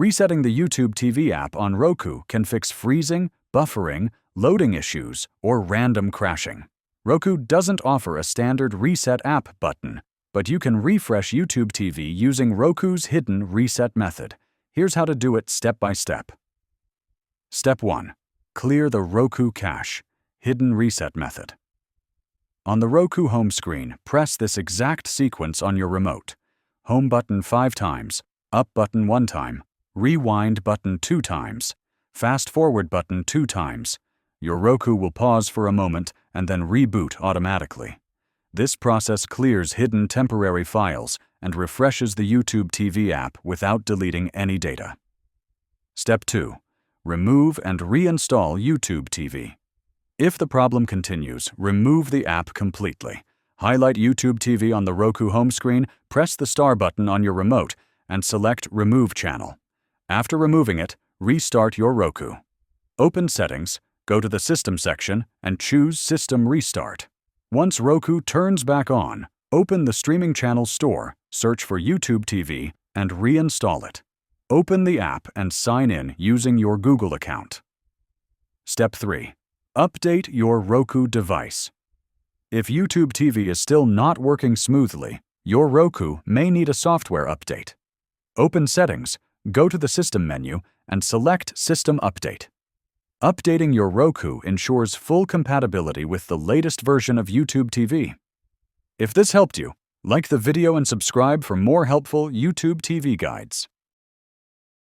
Resetting the YouTube TV app on Roku can fix freezing, buffering, loading issues, or random crashing. Roku doesn't offer a standard Reset App button, but you can refresh YouTube TV using Roku's hidden reset method. Here's how to do it step by step. Step 1. Clear the Roku cache. Hidden reset method. On the Roku home screen, press this exact sequence on your remote. Home button 5 times, up button 1 time, rewind button 2 times, fast forward button 2 times. Your Roku will pause for a moment and then reboot automatically. This process clears hidden temporary files and refreshes the YouTube TV app without deleting any data. Step 2. Remove and reinstall YouTube TV. If the problem continues, remove the app completely. Highlight YouTube TV on the Roku home screen, press the star button on your remote, and select Remove Channel. After removing it, restart your Roku. Open Settings, go to the System section, and choose System Restart. Once Roku turns back on, open the Streaming Channel Store, search for YouTube TV, and reinstall it. Open the app and sign in using your Google account. Step 3. Update your Roku device. If YouTube TV is still not working smoothly, your Roku may need a software update. Open Settings, go to the System menu, and select System Update. Updating your Roku ensures full compatibility with the latest version of YouTube TV. If this helped you, like the video and subscribe for more helpful YouTube TV guides.